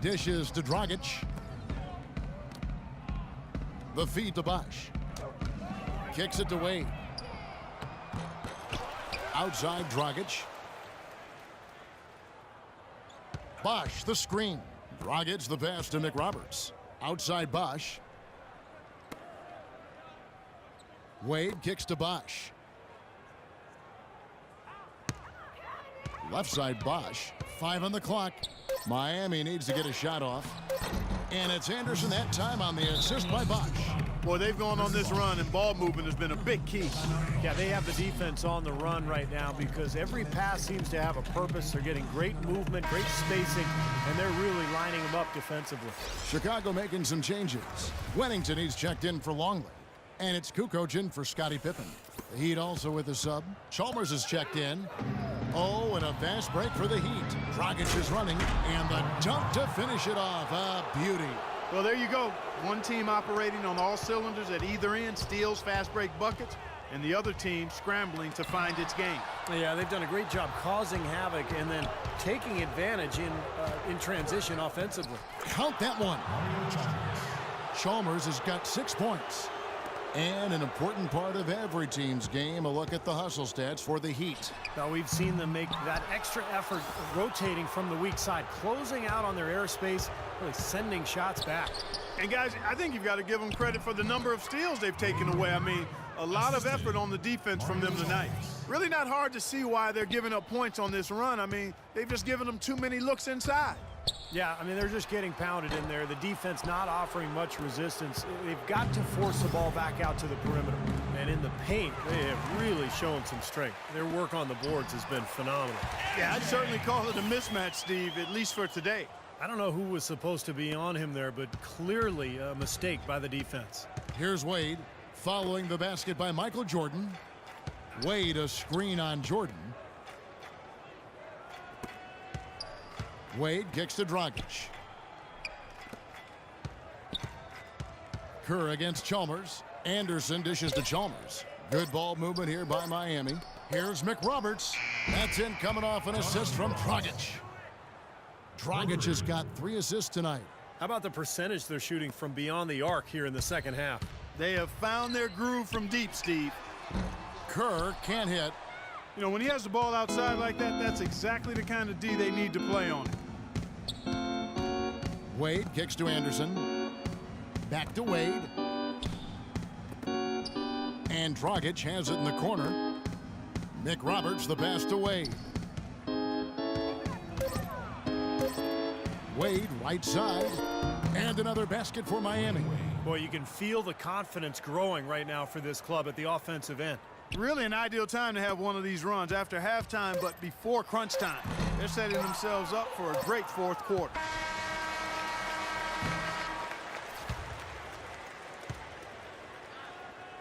Dishes to Dragic. The feed to Bosh. Kicks it to Wade. Outside Dragic. Bosh, the screen. Dragic, the pass to McRoberts. Outside Bosh. Wade kicks to Bosh. Left side Bosh. 5 on the clock. Miami needs to get a shot off. And it's Anderson that time on the assist by Bosh. Boy, they've gone on this run, and ball movement has been a big key. Yeah, they have the defense on the run right now because every pass seems to have a purpose. They're getting great movement, great spacing, and they're really lining them up defensively. Chicago making some changes. Wennington, he's checked in for Longley. And it's Kukoc in for Scottie Pippen. The Heat also with a sub. Chalmers is checked in. Oh, and a fast break for the Heat. Dragic is running, and the dunk to finish it off. A beauty. Well, there you go. One team operating on all cylinders at either end, steals, fast break buckets, and the other team scrambling to find its game. Yeah, they've done a great job causing havoc and then taking advantage in transition offensively. Count that one. Chalmers has got 6 points. And an important part of every team's game, a look at the hustle stats for the Heat. Now, we've seen them make that extra effort rotating from the weak side, closing out on their airspace, really sending shots back. And guys, I think you've got to give them credit for the number of steals they've taken away. I mean, a lot of effort on the defense from them tonight. Really not hard to see why they're giving up points on this run. I mean, they've just given them too many looks inside. Yeah, I mean, they're just getting pounded in there. The defense not offering much resistance. They've got to force the ball back out to the perimeter. And in the paint, they have really shown some strength. Their work on the boards has been phenomenal. Yeah, I'd certainly call it a mismatch, Steve, at least for today. I don't know who was supposed to be on him there, but clearly a mistake by the defense. Here's Wade following the basket by Michael Jordan. Wade a screen on Jordan. Wade kicks to Dragic. Kerr against Chalmers. Anderson dishes to Chalmers. Good ball movement here by Miami. Here's McRoberts. That's in, coming off an assist from Dragic. Dragic has got 3 assists tonight. How about the percentage they're shooting from beyond the arc here in the second half? They have found their groove from deep, Steve. Kerr can't hit. You know, when he has the ball outside like that, that's exactly the kind of D they need to play on it. Wade kicks to Anderson. Back to Wade. And Dragic has it in the corner. McRoberts the pass to Wade. Wade right side. And another basket for Miami. Boy, you can feel the confidence growing right now for this club at the offensive end. Really an ideal time to have one of these runs after halftime, but before crunch time. They're setting themselves up for a great fourth quarter.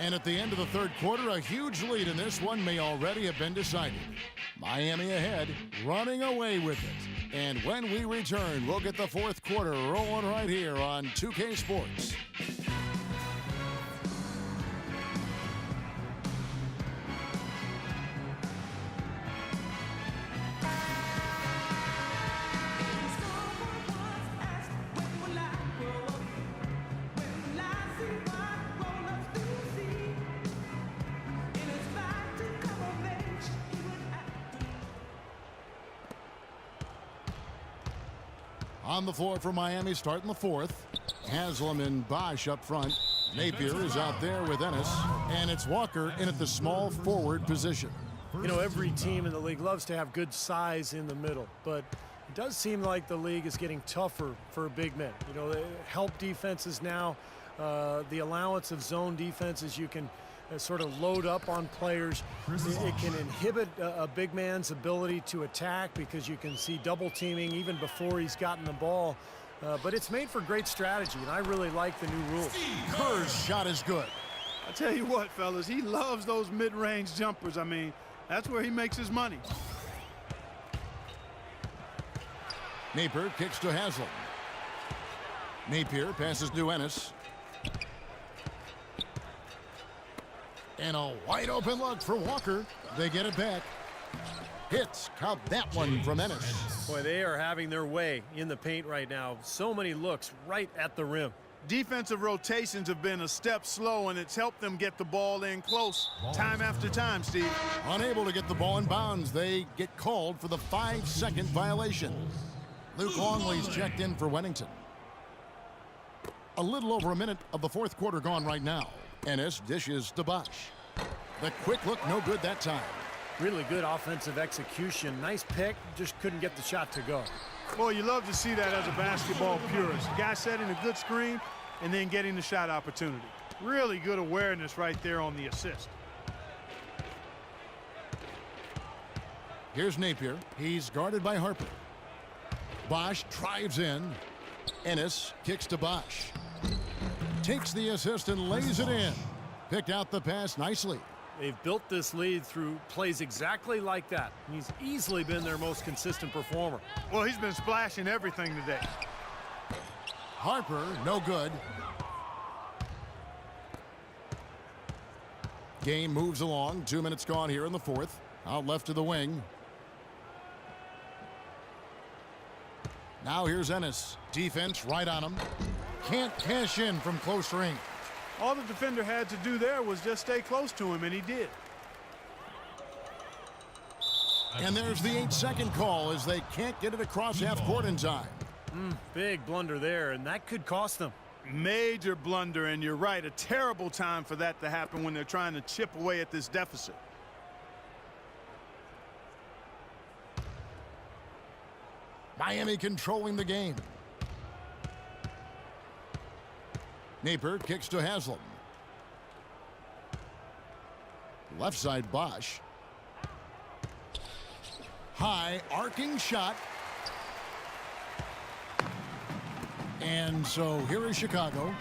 And at the end of the third quarter, a huge lead in this one may already have been decided. Miami ahead, running away with it. And when we return, we'll get the fourth quarter rolling right here on 2K Sports. On the floor for Miami, starting the fourth. Haslam and Bosh up front. Napier is out there with Ennis. And it's Walker in at the small forward position. You know, every team in the league loves to have good size in the middle, but it does seem like the league is getting tougher for big men. You know, help defenses now, the allowance of zone defenses, you can sort of load up on players. It can inhibit a big man's ability to attack because you can see double teaming even before he's gotten the ball. But it's made for great strategy, and I really like the new rules. Kerr's shot is good. I tell you what, fellas, he loves those mid-range jumpers. I mean, that's where he makes his money. Napier kicks to Haslam. Napier passes to Ennis. And a wide open look for Walker. They get it back. Hits. Count that one from Ennis. Boy, they are having their way in the paint right now. So many looks right at the rim. Defensive rotations have been a step slow, and it's helped them get the ball in close time after time, Steve. Unable to get the ball in bounds, they get called for the 5-second violation. Luke Longley's checked in for Wennington. A little over a minute of the fourth quarter gone right now. Ennis dishes to Bosch. The quick look, no good that time. Really good offensive execution. Nice pick, just couldn't get the shot to go. Boy, you love to see that as a basketball purist. The guy setting a good screen and then getting the shot opportunity. Really good awareness right there on the assist. Here's Napier. He's guarded by Harper. Bosch drives in. Ennis kicks to Bosch. Takes the assist and lays it in. Picked out the pass nicely. They've built this lead through plays exactly like that. He's easily been their most consistent performer. Well, he's been splashing everything today. Harper, no good. Game moves along. 2 minutes gone here in the fourth. Out left to the wing. Now here's Ennis. Defense right on him. Can't cash in from close range. All the defender had to do there was just stay close to him, and he did. And there's the 8-second call as they can't get it across half court in time. Big blunder there, and that could cost them. Major blunder, and you're right, a terrible time for that to happen when they're trying to chip away at this deficit. Miami controlling the game. Napier kicks to Haslam. Left side Bosch. High arcing shot. And so here is Chicago.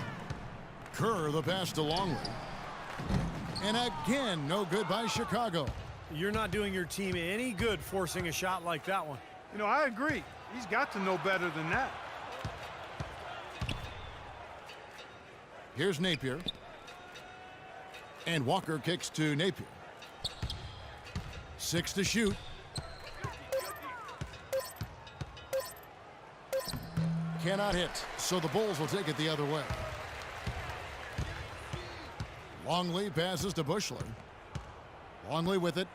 Kerr the pass to Longley. And again, no good by Chicago. You're not doing your team any good forcing a shot like that one. You know, I agree. He's got to know better than that. Here's Napier. And Walker kicks to Napier. 6 to shoot. Cannot hit, so the Bulls will take it the other way. Longley passes to Bushler. Longley with it.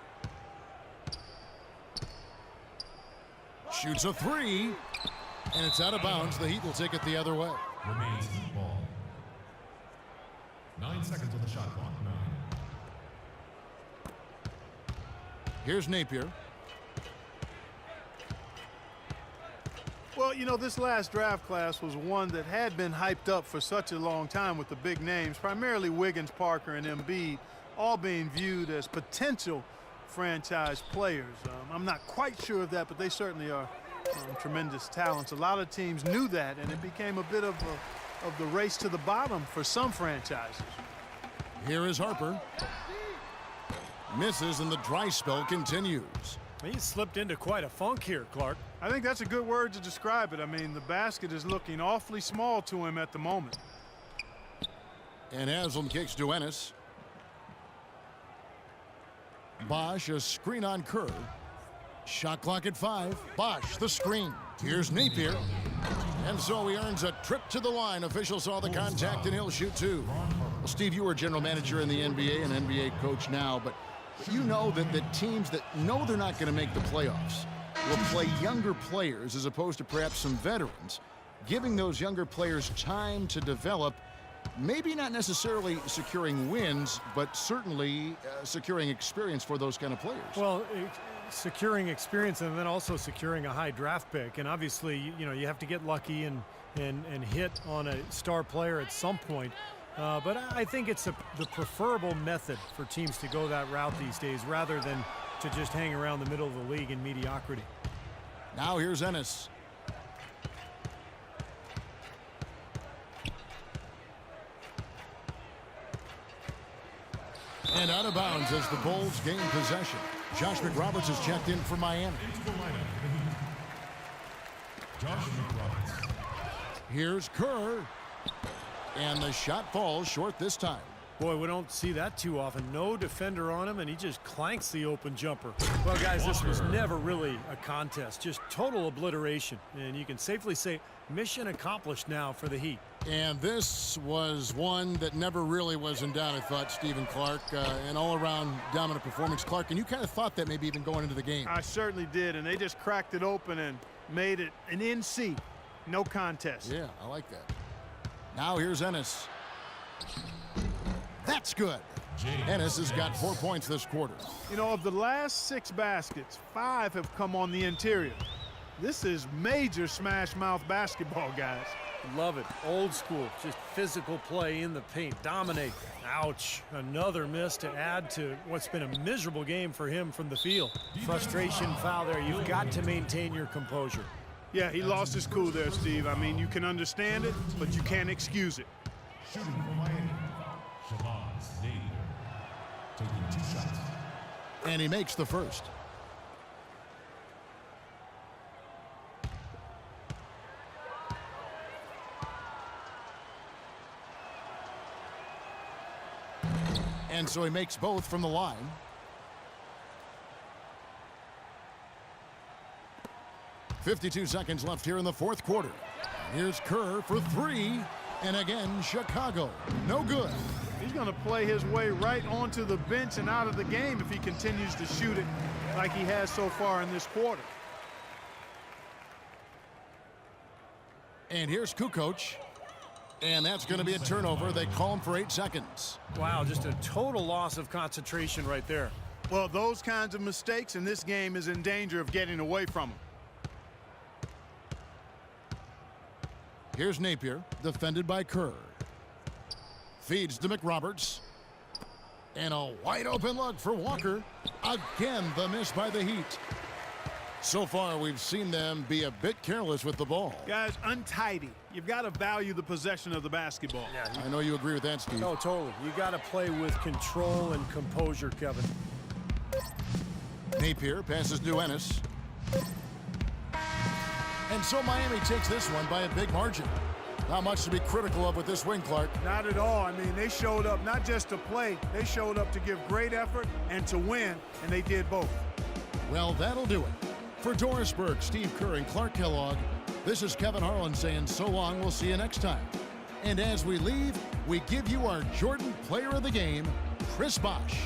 Shoots a 3. And it's out of bounds. The Heat will take it the other way. Remains the ball. 9 seconds on the shot clock. 9. Here's Napier. Well, you know, this last draft class was one that had been hyped up for such a long time with the big names, primarily Wiggins, Parker, and Embiid, all being viewed as potential franchise players. I'm not quite sure of that, but they certainly are tremendous talents. A lot of teams knew that, and it became a bit of the race to the bottom for some franchises. Here is Harper. Misses, and the dry spell continues. He slipped into quite a funk here, Clark. I think that's a good word to describe it. I mean, the basket is looking awfully small to him at the moment. And Haslam kicks to Ennis. Bosch, a screen on Kerr. Shot clock at 5. Bosch, the screen. Here's Napier. And so he earns a trip to the line. Official saw the contact, and he'll shoot 2. Well, Steve, you were general manager in the NBA and NBA coach now, but you know that the teams that know they're not going to make the playoffs will play younger players as opposed to perhaps some veterans, giving those younger players time to develop, maybe not necessarily securing wins, but certainly securing experience for those kind of players. Well, securing experience and then also securing a high draft pick. And obviously, you know, you have to get lucky and hit on a star player at some point. But I think it's the preferable method for teams to go that route these days rather than to just hang around the middle of the league in mediocrity. Now here's Ennis. And out of bounds as the Bulls gain possession. Josh McRoberts has checked in for Miami. Josh McRoberts. Here's Kerr. And the shot falls short this time. Boy, we don't see that too often. No defender on him, and he just clanks the open jumper. Well, guys, this was never really a contest. Just total obliteration. And you can safely say mission accomplished now for the Heat. And this was one that never really was in doubt, I thought, Stephen Clark. An all-around dominant performance. Clark, and you kind of thought that maybe even going into the game. I certainly did, and they just cracked it open and made it an NC. No contest. Yeah, I like that. Now here's Ennis. That's good. Ennis has got 4 points this quarter. You know, of the last 6 baskets, 5 have come on the interior. This is major smash mouth basketball, guys. Love it. Old school. Just physical play in the paint. Dominate. Ouch. Another miss to add to what's been a miserable game for him from the field. Frustration foul there. You've got to maintain your composure. Yeah, he lost his cool there, Steve. I mean, you can understand it, but you can't excuse it. Shooting for Miami, Shabazz Napier, taking 2 shots. And he makes the first. And so he makes both from the line. .52 seconds left here in the fourth quarter. Here's Kerr for 3. And again, Chicago. No good. He's going to play his way right onto the bench and out of the game if he continues to shoot it like he has so far in this quarter. And here's Kukoc. And that's going to be a turnover. They call him for 8 seconds. Wow, just a total loss of concentration right there. Well, those kinds of mistakes in this game is in danger of getting away from him. Here's Napier, defended by Kerr. Feeds to McRoberts. And a wide open look for Walker. Again, the miss by the Heat. So far, we've seen them be a bit careless with the ball. Guys, untidy. You've got to value the possession of the basketball. Yeah, I know you agree with that, Steve. no, totally. You got to play with control and composure, Kevin. Napier passes to Ennis. And so Miami takes this one by a big margin. Not much to be critical of with this win, Clark. Not at all. I mean, they showed up not just to play, they showed up to give great effort and to win, and they did both. Well, that'll do it. For Doris Burke, Steve Kerr, and Clark Kellogg, this is Kevin Harlan saying so long. We'll see you next time. And as we leave, we give you our Jordan Player of the Game, Chris Bosh.